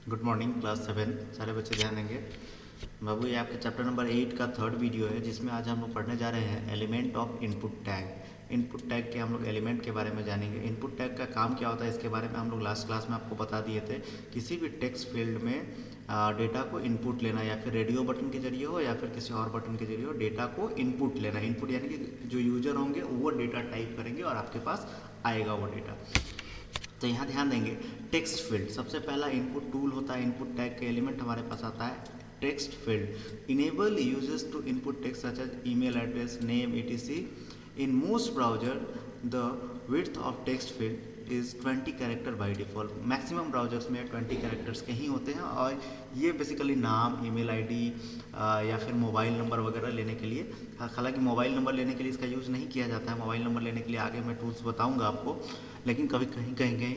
Good morning class 7 सारे बच्चे ध्यान देंगे। बाबू ये आपके चैप्टर नंबर 8 का थर्ड वीडियो है जिसमें आज हम लोग पढ़ने जा रहे हैं element of input tag. Input tag के हम लोग एलिमेंट के बारे में जानेंगे। इनपुट टैग का काम क्या होता है इसके बारे में हम लोग लास्ट क्लास में आपको बता दिए थे। किसी भी टेक्स्ट फील्ड में डेटा को इनपुट लेना या फिर रेडियो बटन के जरिए हो या फिर किसी और बटन के जरिए हो, डेटा को इनपुट लेना। इनपुट यानी कि जो यूजर होंगे वो डेटा टाइप करेंगे और आपके पास आएगा वो डेटा। तो यहाँ ध्यान देंगे टेक्स्ट फील्ड सबसे पहला इनपुट टूल होता है। इनपुट टैग के एलिमेंट हमारे पास आता है text field. Enable users to input text such as email address, name, etc. In most browser the width of text field is 20 character by default. Maximum browsers में 20 characters के ही होते हैं और ये बेसिकली नाम, ईमेल आईडी या फिर mobile number वगैरह लेने के लिए, हालांकि मोबाइल नंबर लेने के लिए इसका यूज़ नहीं किया जाता है। मोबाइल नंबर लेने के लिए आगे मैं टूल्स बताऊंगा आपको, लेकिन कभी कहीं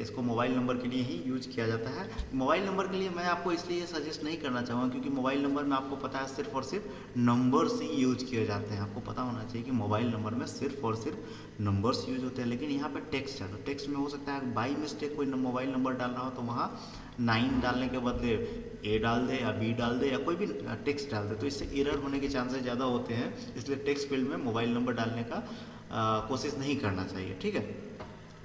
इसको मोबाइल नंबर के लिए ही यूज किया जाता है। मोबाइल नंबर के लिए मैं आपको इसलिए सजेस्ट नहीं करना चाहूँगा क्योंकि मोबाइल नंबर में आपको पता है सिर्फ और सिर्फ नंबर्स ही यूज किए जाते हैं। आपको पता होना चाहिए कि मोबाइल नंबर में सिर्फ और सिर्फ नंबर्स यूज होते हैं। लेकिन यहाँ पे टेक्स्ट है तो टेक्स्ट में हो सकता है बाई मिस्टेक कोई मोबाइल नंबर डाल रहा हो तो वहाँ 9 डालने के बदले ए डाल दे या बी डाल दे या कोई भी टेक्स्ट डाल दे, तो इससे एरर होने के चांसेस ज़्यादा होते हैं। इसलिए टेक्स्ट फील्ड में मोबाइल नंबर डालने का कोशिश नहीं करना चाहिए, ठीक है।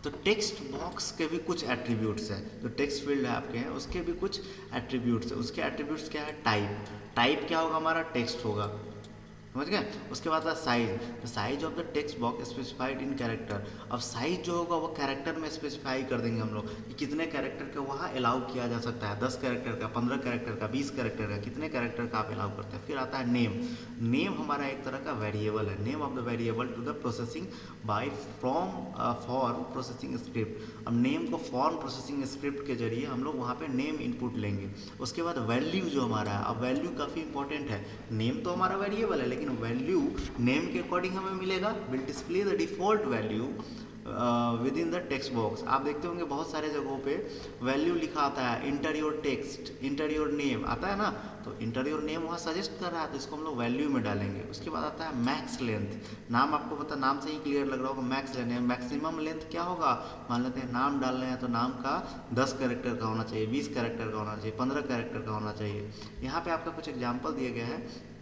तो टेक्स्ट बॉक्स के भी कुछ एट्रीब्यूट्स हैं। जो टेक्स्ट फील्ड है आपके हैं उसके भी कुछ एट्रीब्यूट्स है। उसके एट्रीब्यूट्स क्या है? टाइप क्या होगा? हमारा टेक्स्ट होगा, समझ गए। उसके बाद size, the size of the text box specified in character. अब साइज जो होगा वो कैरेक्टर में स्पेसिफाई कर देंगे हम लोग कि कितने कैरेक्टर का वहाँ अलाउ किया जा सकता है। 10 कैरेक्टर का, 15 कैरेक्टर का, 20 कैरेक्टर का, कितने कैरेक्टर का आप अलाउ करते हैं। फिर आता है नेम। नेम हमारा एक तरह का वेरिएबल है। Name of the variable to the processing by form processing script. अब नेम को फॉर्म प्रोसेसिंग स्क्रिप्ट के जरिए हम लोग वहाँ पे नेम इनपुट लेंगे। उसके बाद वैल्यू जो हमारा है, अब वैल्यू काफ़ी इंपॉर्टेंट है। नेम तो हमारा वेरिएबल है लेकिन वैल्यू नेम के अकॉर्डिंग हमें मिलेगा। Will display the default value with in the text box. आप देखते होंगे बहुत सारे जगहों पे वैल्यू लिखा आता है, inter your text, inter your name आता है ना, तो इंटर योर नेम वहाँ सजेस्ट कर रहा है तो इसको हम लोग वैल्यू में डालेंगे। उसके बाद आता है मैक्स लेंथ। नाम आपको पता, नाम से ही क्लियर लग रहा होगा मैक्स लेंथ। मैक्सिमम लेंथ क्या होगा? मान लेते हैं नाम डाल रहे हैं तो नाम का 10 कैरेक्टर का होना चाहिए, 20 कैरेक्टर का होना चाहिए, 15 कैरेक्टर का होना चाहिए। यहाँ पे आपका कुछ एग्जाम्पल दिए गए हैं।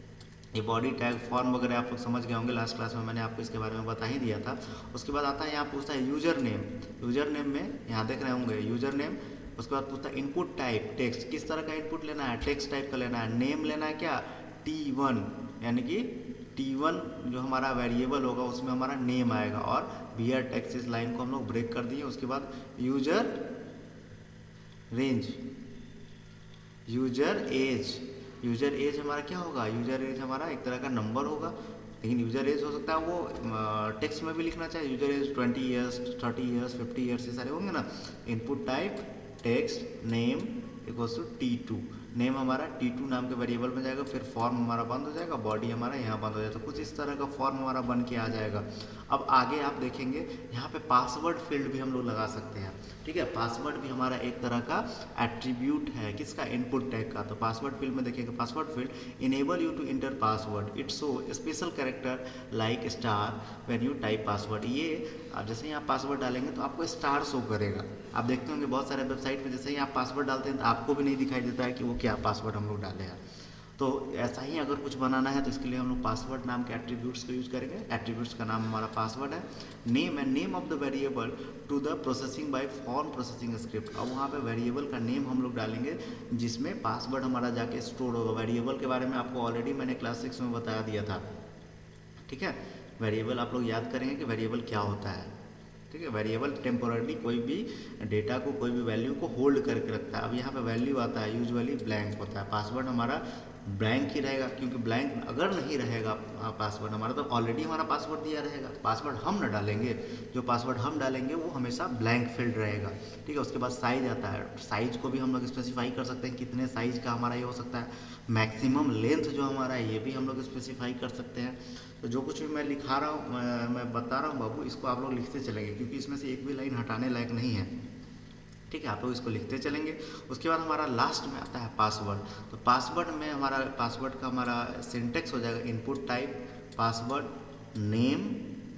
ये बॉडी टैग फॉर्म वगैरह आप लोग समझ गए होंगे, लास्ट क्लास में मैंने आपको इसके बारे में बता ही दिया था। उसके बाद आता है यहाँ पूछता है यूजर नेम। यूजर नेम में यहाँ देख रहे होंगे यूजर नेम। उसके बाद पूछता है इनपुट टाइप टेक्स्ट, किस तरह का इनपुट लेना है? टेक्स्ट टाइप का लेना है। नेम लेना है क्या? T1, यानी कि T1 जो हमारा वेरिएबल होगा उसमें हमारा नेम आएगा। और बियर टेक्स्ट, इस लाइन को हम लोग ब्रेक कर दिए। उसके बाद user range, user age. User age हमारा क्या होगा? यूजर एज हमारा एक तरह का नंबर होगा, लेकिन यूजर एज हो सकता है वो टेक्स्ट में भी लिखना चाहिए। User age 20 years, 30 years, 50 years, ये सारे होंगे ना। Input type text name equals to T2। नेम हमारा T2 नाम के वेरिएबल में जाएगा। फिर फॉर्म हमारा बंद हो जाएगा, बॉडी हमारा यहाँ बंद हो जाएगा। तो कुछ इस तरह का फॉर्म हमारा बन के आ जाएगा। अब आगे आप देखेंगे यहाँ पे पासवर्ड फील्ड भी हम लोग लगा सकते हैं, ठीक है। पासवर्ड भी हमारा एक तरह का एट्रीब्यूट है, किसका? इनपुट टैग का। तो पासवर्ड फील्ड में देखिएगा, password field enable you to enter password, it show special character like star when you type password. ये जैसे ही आप पासवर्ड डालेंगे तो आपको स्टार शो करेगा। आप देखते होंगे बहुत सारे वेबसाइट में जैसे ही आप पासवर्ड डालते हैं तो आपको भी नहीं दिखाई देता है कि वो क्या पासवर्ड हम लोग डाले हैं। तो ऐसा ही अगर कुछ बनाना है तो इसके लिए हम लोग पासवर्ड नाम के एट्रीब्यूट्स को यूज करेंगे। एट्रीब्यूट्स का नाम हमारा पासवर्ड है। नेम है, name of the variable to the processing by form processing script. अब वहाँ पे वेरिएबल का नेम हम लोग डालेंगे जिसमें पासवर्ड हमारा जाके स्टोर होगा। वेरिएबल के बारे में आपको ऑलरेडी मैंने क्लास 6 में बता दिया था, ठीक है। वेरिएबल आप लोग याद करेंगे कि वेरिएबल क्या होता है, ठीक है। वेरिएबल टेम्पोररी कोई भी डेटा को, कोई भी वैल्यू को होल्ड करके रखता है। अब यहाँ पे वैल्यू आता है यूजुअली ब्लैंक होता है। पासवर्ड हमारा ब्लैंक ही रहेगा क्योंकि ब्लैंक अगर नहीं रहेगा पासवर्ड हमारा तो ऑलरेडी हमारा पासवर्ड दिया रहेगा। पासवर्ड हम न डालेंगे, जो पासवर्ड हम डालेंगे वो हमेशा ब्लैंक फील्ड रहेगा, ठीक है। उसके बाद साइज आता है। साइज को भी हम लोग स्पेसिफाई कर सकते हैं, कितने साइज का हमारा ये हो सकता है। मैक्सिमम लेंथ जो हमारा है ये भी हम लोग स्पेसिफाई कर सकते हैं। तो जो कुछ भी मैं लिखा रहा हूँ, मैं बता रहा हूँ बाबू, इसको आप लोग लिखते चलेंगे क्योंकि इसमें से एक भी लाइन हटाने लायक नहीं है, ठीक है। आप लोग इसको लिखते चलेंगे। उसके बाद हमारा लास्ट में आता है पासवर्ड। तो पासवर्ड में हमारा पासवर्ड का हमारा सिंटेक्स हो जाएगा input type password name,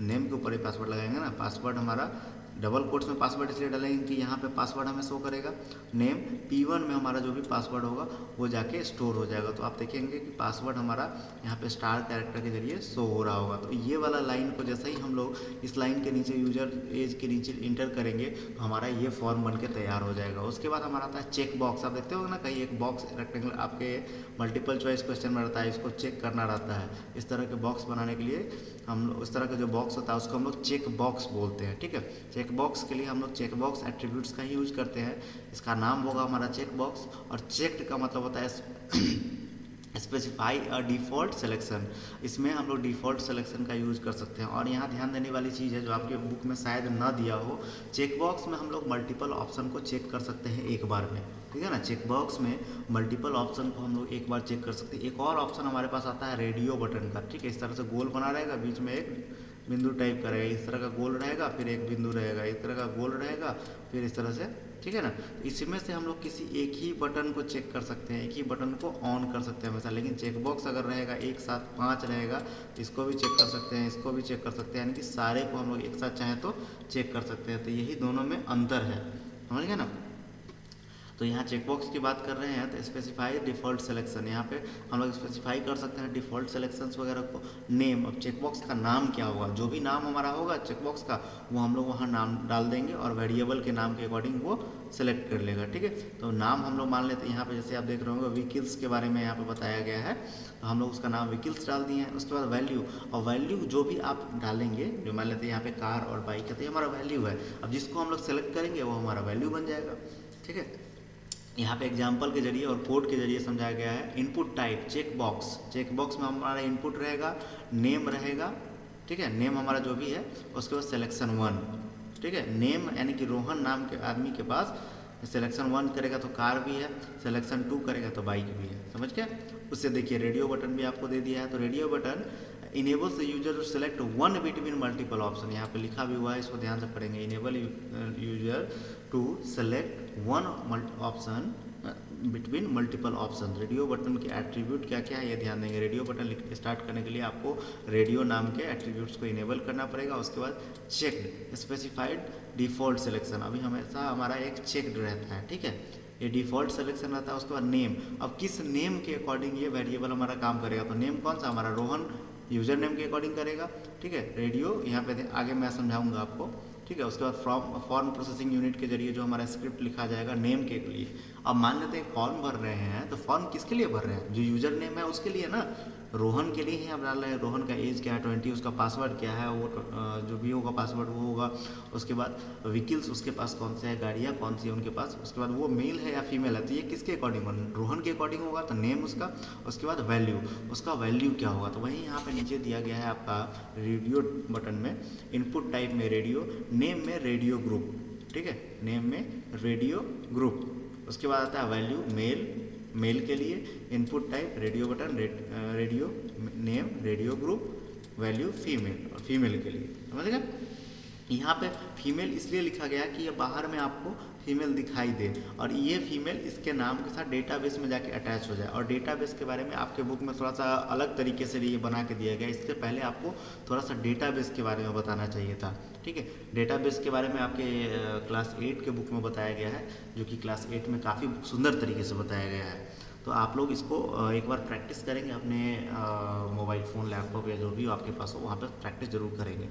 name के ऊपर ही पासवर्ड लगाएंगे ना। पासवर्ड हमारा डबल कोट्स में पासवर्ड इसलिए डालेंगे कि यहाँ पे पासवर्ड हमें शो करेगा, नेम P1 में हमारा जो भी पासवर्ड होगा वो जाके स्टोर हो जाएगा। तो आप देखेंगे कि पासवर्ड हमारा यहाँ पे स्टार कैरेक्टर के जरिए शो हो रहा होगा। तो ये वाला लाइन को जैसे ही हम लोग इस लाइन के नीचे यूजर एज के नीचे इंटर करेंगे तो हमारा ये फॉर्म बन के तैयार हो जाएगा। उसके बाद हमारा आता है चेक बॉक्स। आप देखते हो ना कहीं एक बॉक्स रेक्टेंगल आपके मल्टीपल चॉइस क्वेश्चन में रहता है, इसको चेक करना रहता है। इस तरह के बॉक्स बनाने के लिए हम लोग, इस तरह का जो बॉक्स होता है उसको हम लोग चेक बॉक्स बोलते हैं, ठीक है। चेक बॉक्स के लिए हम लोग चेक बॉक्स एट्रीब्यूट्स का ही यूज करते हैं। इसका नाम होगा हमारा चेक बॉक्स, और चेक्ड का मतलब होता है स्पेसिफाई अ डिफ़ॉल्ट सिलेक्शन। इसमें हम लोग डिफ़ॉल्ट सिलेक्शन का यूज़ कर सकते हैं। और यहाँ ध्यान देने वाली चीज़ है जो आपके बुक में शायद ना दिया हो, चेक बॉक्स में हम लोग मल्टीपल ऑप्शन को चेक कर सकते हैं एक बार में, ठीक है ना। चेक बॉक्स में मल्टीपल ऑप्शन को हम लोग एक बार चेक कर सकते हैं। एक और ऑप्शन हमारे पास आता है रेडियो बटन का, ठीक है। इस तरह से गोल बना रहेगा, बीच में एक बिंदु टाइप का रहेगा, इस तरह का गोल रहेगा, फिर एक बिंदु रहेगा, इस तरह का गोल रहेगा, फिर इस तरह से, ठीक है ना। तो इसमें से हम लोग किसी एक ही बटन को चेक कर सकते हैं, एक ही बटन को ऑन कर सकते हैं हमेशा। लेकिन चेक बॉक्स अगर रहेगा एक साथ 5 रहेगा, इसको भी चेक कर सकते हैं, इसको भी चेक कर सकते हैं, यानी कि सारे को हम लोग एक साथ चाहें तो चेक कर सकते हैं। तो यही दोनों में अंतर है, समझ गए ना। तो यहाँ चेकबॉक्स की बात कर रहे हैं तो स्पेसिफाई डिफ़ॉल्ट सिलेक्शन, यहाँ पे हम लोग स्पेसिफाई कर सकते हैं डिफ़ॉल्ट सिलेक्शंस वगैरह को। नेम, अब चेकबॉक्स का नाम क्या होगा, जो भी नाम हमारा होगा चेकबॉक्स का वो हम लोग वहाँ नाम डाल देंगे और वेरिएबल के नाम के अकॉर्डिंग वो सेलेक्ट कर लेगा, ठीक है। तो नाम हम लोग मान लेते हैं, यहाँ पे जैसे आप देख रहे होंगे व्हीकल्स के बारे में यहाँ पे बताया गया है, तो हम लोग उसका नाम व्हीकल्स डाल दिए हैं। उसके बाद वैल्यू, और वैल्यू जो भी आप डालेंगे, जो मान लेते हैं यहाँ पे कार और बाइक है तो ये हमारा वैल्यू है। अब जिसको हम लोग सेलेक्ट करेंगे वो हमारा वैल्यू बन जाएगा, ठीक है। यहाँ पे एग्जाम्पल के जरिए और कोड के जरिए समझाया गया है। Input type check box, check box में हमारा इनपुट रहेगा, नेम रहेगा, ठीक है, नेम हमारा जो भी है। उसके बाद सिलेक्शन 1, ठीक है। नेम यानी कि रोहन नाम के आदमी के पास सिलेक्शन 1 करेगा तो कार भी है, सिलेक्शन 2 करेगा तो बाइक भी है, समझ गया। उससे देखिए रेडियो बटन भी आपको दे दिया है। तो radio button enables the user to select one between multiple option, यहाँ पे लिखा भी हुआ है, इसको ध्यान से पढ़ेंगे। Enable user to select one option between multiple option. Radio button के एट्रीब्यूट क्या क्या है ये ध्यान देंगे। रेडियो बटन स्टार्ट करने के लिए आपको रेडियो नाम के एट्रीब्यूट्स को इनेबल करना पड़ेगा। उसके बाद चेक्ड स्पेसिफाइड डिफ़ॉल्ट सिलेक्शन, अभी हमेशा हमारा एक चेक्ड रहता है, ठीक है, ये डिफ़ॉल्ट सिलेक्शन रहता है। उसके बाद नेम, अब किस नेम के अकॉर्डिंग ये वेरिएबल हमारा काम करेगा, तो नेम कौन सा हमारा रोहन यूजर नेम के अकॉर्डिंग करेगा, ठीक है। रेडियो यहाँ पे आगे मैं समझाऊंगा आपको, ठीक है। उसके बाद फॉर्म प्रोसेसिंग यूनिट के जरिए जो हमारा स्क्रिप्ट लिखा जाएगा नेम के लिए। अब मान लेते हैं फॉर्म भर रहे हैं, तो फॉर्म किसके लिए भर रहे हैं, जो यूजर नेम है उसके लिए ना, रोहन के लिए ही आप डाल रहे हैं। रोहन का एज क्या है 20, उसका पासवर्ड क्या है, वो जो भी होगा पासवर्ड वो होगा। उसके बाद व्हीकल्स उसके पास कौन से है, गाड़ियाँ कौन सी है उनके पास। उसके बाद वो मेल है या फीमेल है, तो ये किसके अकॉर्डिंग, रोहन के अकॉर्डिंग होगा, तो नेम उसका। उसके बाद वैल्यू, उसका वैल्यू क्या होगा, तो वही यहाँ पे नीचे दिया गया है आपका रेडियो बटन में। इनपुट टाइप में रेडियो, नेम में रेडियो ग्रुप, ठीक है, नेम में रेडियो ग्रुप। उसके बाद आता है वैल्यू मेल, मेल के लिए input type radio button, radio name radio group, value female, और फीमेल के लिए, समझ गए। यहाँ पे फीमेल इसलिए लिखा गया कि ये बाहर में आपको फीमेल दिखाई दे, और ये फीमेल इसके नाम के साथ डेटाबेस में जाके अटैच हो जाए। और डेटाबेस के बारे में आपके बुक में थोड़ा सा अलग तरीके से ये बना के दिया गया, इससे पहले आपको थोड़ा सा डेटाबेस के बारे में बताना चाहिए था, ठीक है। डेटाबेस के बारे में आपके क्लास 8 के बुक में बताया गया है, जो कि क्लास 8 में काफ़ी सुंदर तरीके से बताया गया है। तो आप लोग इसको एक बार प्रैक्टिस करेंगे अपने मोबाइल फ़ोन, लैपटॉप या जो भी आपके पास हो वहाँ पर प्रैक्टिस जरूर करेंगे।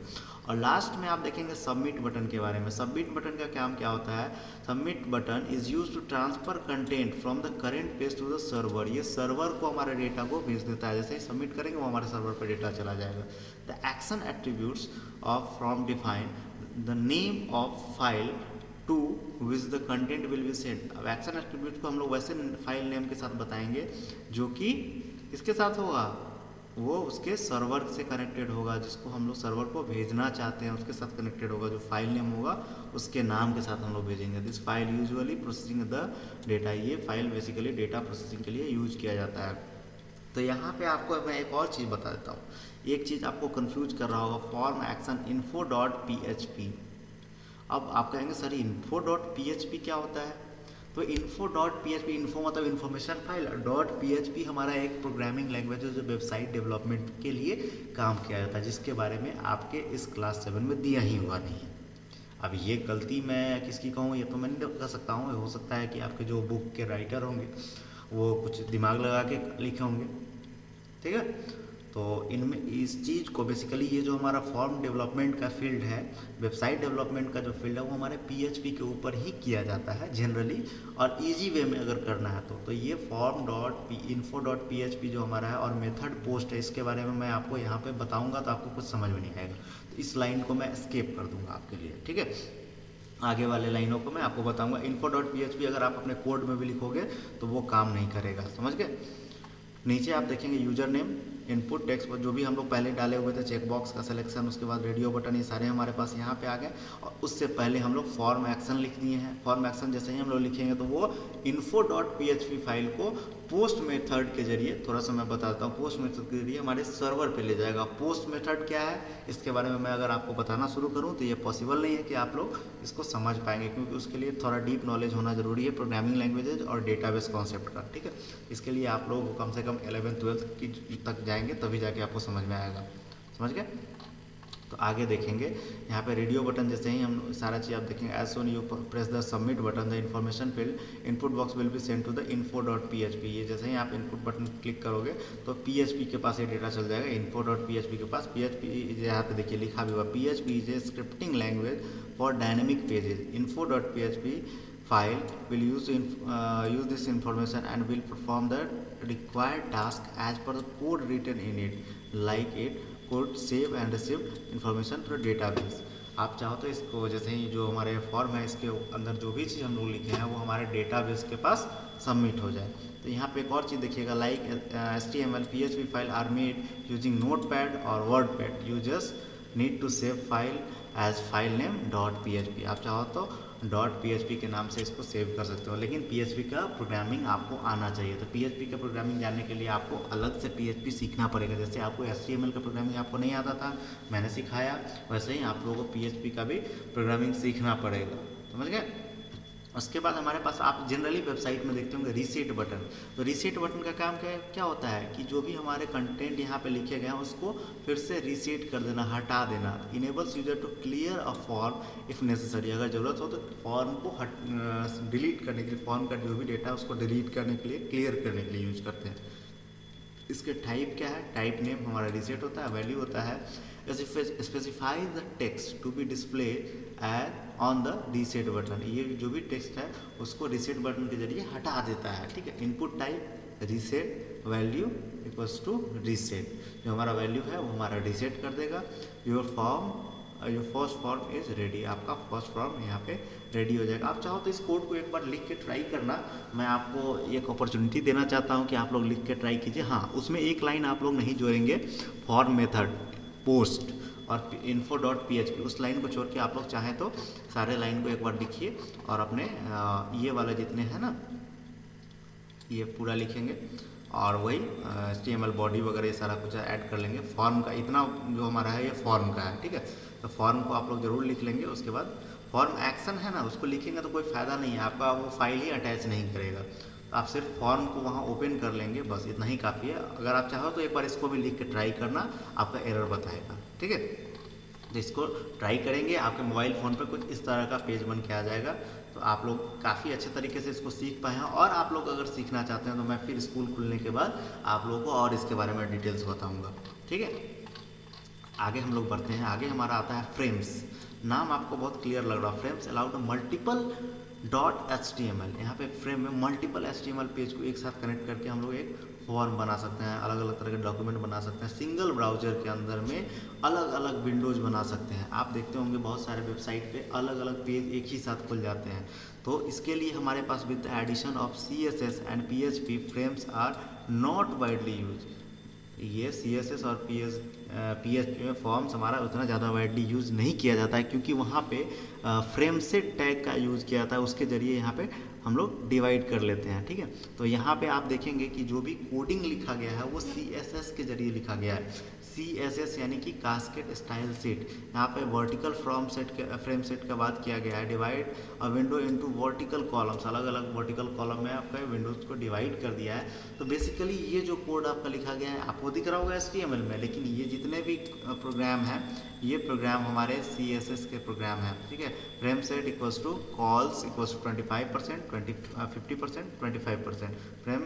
और लास्ट में आप देखेंगे सबमिट बटन के बारे में। सबमिट बटन का काम क्या होता है, submit button is use to transfer content from the current page to the server. ये सर्वर को हमारे डेटा को भेज देता है, जैसे ही सबमिट करेंगे वो हमारे सर्वर पर डेटा चला जाएगा। The action attributes of from define the name of file to which the content will be send. अब एक्शन एट्रीब्यूट को हम लोग वैसे फाइल नेम के साथ बताएंगे जो कि किसके साथ होगा, वो उसके सर्वर से कनेक्टेड होगा, जिसको हम लोग सर्वर को भेजना चाहते हैं उसके साथ कनेक्टेड होगा। जो फाइल नेम होगा उसके नाम के साथ हम लोग भेजेंगे। This file usually processing the data, ये फाइल बेसिकली डेटा प्रोसेसिंग के लिए यूज किया जाता है। तो यहाँ पे आपको मैं एक और चीज़ बता देता हूँ, एक चीज़ आपको कंफ्यूज कर रहा होगा, form action info dot PHP। अब आप कहेंगे सर इन्फो डॉट PHP क्या होता है, तो इन्फो डॉट PHP, इन्फो मतलब इन्फॉर्मेशन फाइल, डॉट PHP हमारा एक प्रोग्रामिंग लैंग्वेज है जो वेबसाइट डेवलपमेंट के लिए काम किया जाता है, जिसके बारे में आपके इस क्लास 7 में दिया ही हुआ नहीं है। अब ये गलती मैं किसकी कहूँ, ये तो मैं नहीं कह सकता हूँ। हो सकता है कि आपके जो बुक के राइटर होंगे वो कुछ दिमाग लगा के लिखे होंगे, ठीक है। तो इनमें इस चीज़ को बेसिकली, ये जो हमारा फॉर्म डेवलपमेंट का फील्ड है, वेबसाइट डेवलपमेंट का जो फील्ड है, वो हमारे पीएचपी के ऊपर ही किया जाता है जनरली, और इजी वे में अगर करना है तो ये form dot info dot P H P जो हमारा है और मेथड पोस्ट है, इसके बारे में मैं आपको यहाँ पे बताऊँगा तो आपको कुछ समझ में नहीं आएगा, तो इस लाइन को मैं स्किप कर दूँगा आपके लिए, ठीक है। आगे वाले लाइनों को मैं आपको बताऊंगा। Info dot P H P अगर आप अपने कोड में भी लिखोगे तो वो काम नहीं करेगा, समझ गए। नीचे आप देखेंगे यूजर नेम, इनपुट टेक्स्ट पर जो भी हम लोग पहले डाले हुए थे, चेक बॉक्स का सिलेक्शन, उसके बाद रेडियो बटन, ये सारे हमारे पास यहाँ पे आ गए। और उससे पहले हम लोग फॉर्म एक्शन लिख दिए हैं। फॉर्म एक्शन जैसे ही हम लोग लिखेंगे तो वो info dot P H P file को पोस्ट मेथड के जरिए, थोड़ा सा मैं बताता हूँ, पोस्ट मेथड के जरिए हमारे सर्वर पे ले जाएगा। पोस्ट मेथड क्या है, इसके बारे में मैं अगर आपको बताना शुरू करूँ तो ये पॉसिबल नहीं है कि आप लोग इसको समझ पाएंगे, क्योंकि उसके लिए थोड़ा डीप नॉलेज होना जरूरी है प्रोग्रामिंग लैंग्वेजेज और डेटाबेस कॉन्सेप्ट का, ठीक है। इसके लिए आप लोग कम से कम 11th-12th की तक जाएंगे तभी जाके आपको समझ में आएगा, समझ गए। तो आगे देखेंगे यहाँ पे रेडियो बटन, जैसे ही हम सारा चीज़ आप देखेंगे, as soon you press the submit button the information field input box will be send to the info dot P H P. ये जैसे ही आप इनपुट बटन क्लिक करोगे तो पी एच पी के पास ये डेटा चल जाएगा, info dot P H P के पास। पी एच पी यहाँ पे देखिए लिखा भी हुआ, P H P is a scripting language for dynamic pages. Info dot P H P file will use this information and will perform the required task as per the code written in it, like it could save and receive information to database। आप चाहो तो इसको जैसे ही जो हमारे form है इसके अंदर जो भी चीज़ हम लोग लिखे हैं वो हमारे डेटाबेस के पास सबमिट हो जाए। तो यहाँ पे एक और चीज़ देखिएगा, like HTML PHP file are made using notepad और wordpad, you just need to save file as file name dot P H P. आप चाहो तो डॉट पी एच पी के नाम से इसको सेव कर सकते हो, लेकिन पी एच पी का प्रोग्रामिंग आपको आना चाहिए। तो पी एच पी का प्रोग्रामिंग जानने के लिए आपको अलग से पी एच पी सीखना पड़ेगा। जैसे आपको HTML का प्रोग्रामिंग आपको नहीं आता था, मैंने सिखाया, वैसे ही आप लोगों को पी एच पी का भी प्रोग्रामिंग सीखना पड़ेगा, समझ गए। उसके बाद हमारे पास आप जनरली वेबसाइट में देखते होंगे रीसेट बटन। तो रीसेट बटन का काम क्या होता है कि जो भी हमारे कंटेंट यहाँ पे लिखे गए हैं उसको फिर से रीसेट कर देना, हटा देना। Enables user to clear a form if necessary, अगर ज़रूरत हो तो फॉर्म को डिलीट करने के लिए, फॉर्म का जो भी डेटा है उसको डिलीट करने के लिए, क्लियर करने के लिए यूज करते हैं। इसके टाइप क्या है, टाइप नेम हमारा रीसेट होता है, वैल्यू होता है specify the text to be display as on the reset button. ये जो भी टेक्स्ट है उसको रीसेट बटन के जरिए हटा देता है, ठीक है। Input type reset, value equals to reset, जो हमारा वैल्यू है वो हमारा रीसेट कर देगा। Your first form is ready, आपका फर्स्ट फॉर्म यहाँ पे रेडी हो जाएगा। आप चाहो तो इस कोड को एक बार लिख के ट्राई करना, मैं आपको एक अपॉर्चुनिटी देना चाहता हूँ कि आप लोग लिख के ट्राई कीजिए। हाँ, उसमें एक लाइन आप लोग नहीं जोड़ेंगे, फॉर्म मेथड, पोस्ट और info dot P H P, उस लाइन को छोड़ के आप लोग चाहें तो सारे लाइन को एक बार लिखिए और अपने ये वाला जितने हैं ना ये पूरा लिखेंगे और वही HTML बॉडी वगैरह ये सारा कुछ ऐड कर लेंगे। फॉर्म का इतना जो हमारा है ये फॉर्म का है, ठीक है। तो फॉर्म को आप लोग ज़रूर लिख लेंगे। उसके बाद फॉर्म एक्शन है ना, उसको लिखेंगे तो कोई फ़ायदा नहीं है, आपका वो फाइल ही अटैच नहीं करेगा। तो आप सिर्फ फॉर्म को वहाँ ओपन कर लेंगे, बस इतना ही काफ़ी है। अगर आप चाहो तो एक बार इसको भी लिख के ट्राई करना, आपका एरर बताएगा, ठीक है। तो इसको ट्राई करेंगे, आपके मोबाइल फ़ोन पर कुछ इस तरह का पेज बन के आ जाएगा। तो आप लोग काफ़ी अच्छे तरीके से इसको सीख पाए हैं। और आप लोग अगर सीखना चाहते हैं तो मैं फिर स्कूल खुलने के बाद आप लोगों को और इसके बारे में डिटेल्स बताऊंगा, ठीक है। आगे हम लोग बढ़ते हैं। आगे हमारा आता है फ्रेम्स। नाम आपको बहुत क्लियर लग रहा है, frames allowed multiple dot HTML। यहाँ पे फ्रेम में मल्टीपल HTML पेज को एक साथ कनेक्ट करके हम लोग एक फॉर्म बना सकते हैं, अलग अलग तरह के डॉक्यूमेंट बना सकते हैं। सिंगल ब्राउजर के अंदर में अलग अलग विंडोज बना सकते हैं। आप देखते होंगे बहुत सारे वेबसाइट पे अलग अलग पेज एक ही साथ खुल जाते हैं। तो इसके लिए हमारे पास with the addition of CSS and PHP frames are not widely use. ये CSS और PHP में फॉर्म्स हमारा उतना ज़्यादा वाइडली यूज़ नहीं किया जाता है, क्योंकि वहाँ पे फ्रेम सेट टैग का यूज़ किया जाता है, उसके ज़रिए यहाँ पे हम लोग डिवाइड कर लेते हैं, ठीक है। तो यहाँ पे आप देखेंगे कि जो भी कोडिंग लिखा गया है वो CSS के ज़रिए लिखा गया है। CSS यानी कि कास्केड स्टाइल सेट। यहाँ पे वर्टिकल फ्रेम सेट का बात किया गया है। डिवाइड अ विंडो इनटू वर्टिकल कॉलम्स, अलग अलग वर्टिकल कॉलम में आपका विंडोज को डिवाइड कर दिया है। तो बेसिकली ये जो कोड आपका लिखा गया है आपको दिख रहा होगा HTML में, लेकिन ये जितने भी प्रोग्राम हैं ये प्रोग्राम हमारे CSS के प्रोग्राम हैं, ठीक है। Frame set equals to cols equals to 25%, 50%, 25%। Frame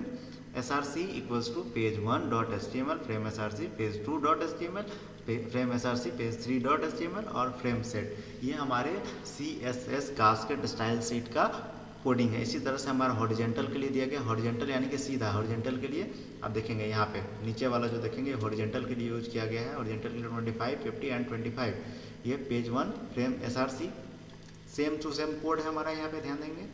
SRC equals to page 1.html, frame SRC page 2.html, frame SRC page 3.html और फ्रेम सेट, ये हमारे CSS कास्केड स्टाइल शीट का कोडिंग है। इसी तरह से हमारा हॉरिजेंटल के लिए दिया गया, हॉरिजेंटल यानी कि सीधा, हॉरिजेंटल के लिए आप देखेंगे यहाँ पे नीचे वाला जो देखेंगे हॉरिजेंटल के लिए यूज किया गया है। हॉरिजेंटल के लिए 25, 50 एंड 25, ये page 1 frame SRC, same to same code है हमारा, यहाँ पे ध्यान देंगे।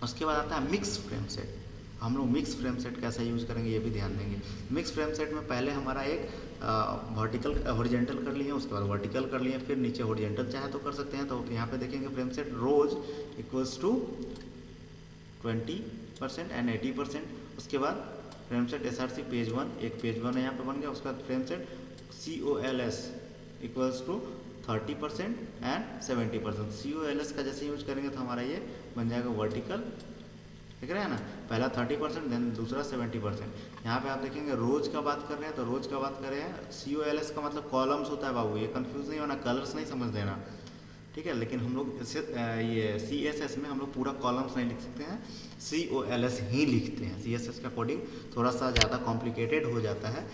उसके बाद आता है मिक्स फ्रेम सेट। हम लोग मिक्स फ्रेम सेट कैसा यूज़ करेंगे ये भी ध्यान देंगे। मिक्स फ्रेम सेट में पहले हमारा एक वर्टिकल हॉरिजेंटल कर लिए, उसके बाद वर्टिकल कर लिए, फिर नीचे हॉरिजेंटल चाहे तो कर सकते हैं। तो यहाँ पे देखेंगे frame set rows equals to 20% and 80%। उसके बाद फ्रेम सेट SRC पेज 1, एक पेज 1 यहाँ पे बन गया। उसके बाद frame set COLS equals to 30% and 70%। COLS का जैसे यूज करेंगे तो हमारा ये बन जाएगा वर्टिकल, देख रहे हैं ना, पहला 30% देन दूसरा 70%। यहाँ पे आप देखेंगे रोज का बात कर रहे हैं, तो रोज का बात कर रहे हैं, COLS का मतलब कॉलम्स होता है बाबू, ये कंफ्यूज नहीं होना, कलर्स नहीं समझ लेना, ठीक है। लेकिन हम लोग इसे ये CSS में हम लोग पूरा कॉलम्स नहीं लिख सकते हैं, COLS ही लिखते हैं। CSS का कोडिंग थोड़ा सा ज़्यादा कॉम्प्लिकेटेड हो जाता है।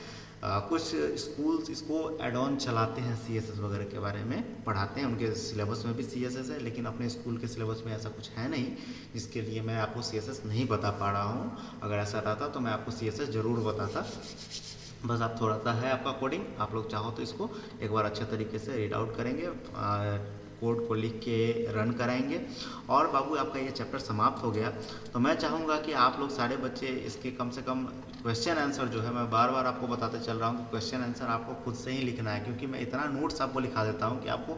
कुछ स्कूल्स इसको एड ऑन चलाते हैं, CSS वगैरह के बारे में पढ़ाते हैं, उनके सिलेबस में भी CSS है, लेकिन अपने स्कूल के सिलेबस में ऐसा कुछ है नहीं, जिसके लिए मैं आपको CSS नहीं बता पा रहा हूँ। अगर ऐसा रहता तो मैं आपको CSS ज़रूर बताता। बस आप थोड़ा सा है आपका कोडिंग, आप लोग चाहो तो इसको एक बार अच्छे तरीके से रीड आउट करेंगे, कोड को लिख के रन कराएंगे और बाबू आपका ये चैप्टर समाप्त हो गया। तो मैं चाहूँगा कि आप लोग सारे बच्चे इसके कम से कम क्वेश्चन आंसर जो है, मैं बार बार आपको बताते चल रहा हूँ कि क्वेश्चन आंसर आपको खुद से ही लिखना है, क्योंकि मैं इतना नोट्स आपको लिखा देता हूँ कि आपको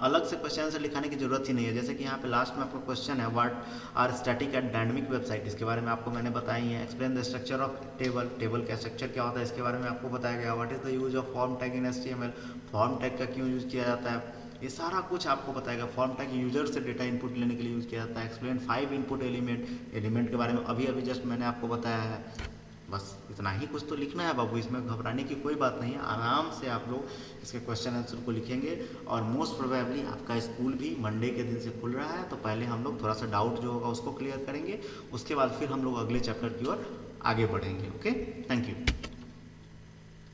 अलग से क्वेश्चन आंसर लिखाने की जरूरत ही नहीं है। जैसे कि यहाँ पे लास्ट में आपका क्वेश्चन है, what are static and dynamic website, इसके बारे में आपको मैंने बताई है। Explain the structure of table, table का स्ट्रक्चर क्या होता है इसके बारे में आपको बताया गया। What is the use of form tag in HTML, form tag का क्यों यूज किया जाता है, ये सारा कुछ आपको बताएगा। फॉर्म टैग यूजर से डेटा इनपुट लेने के लिए यूज किया जाता है। एक्सप्लेन 5 इनपुट एलिमेंट के बारे में अभी अभी जस्ट मैंने आपको बताया है। बस इतना ही कुछ तो लिखना है बाबू, इसमें घबराने की कोई बात नहीं है। आराम से आप लोग इसके क्वेश्चन आंसर को लिखेंगे और मोस्ट प्रोबेबली आपका स्कूल भी मंडे के दिन से खुल रहा है, तो पहले हम लोग थोड़ा सा डाउट जो होगा उसको क्लियर करेंगे, उसके बाद फिर हम लोग अगले चैप्टर की ओर आगे बढ़ेंगे। Okay, thank you.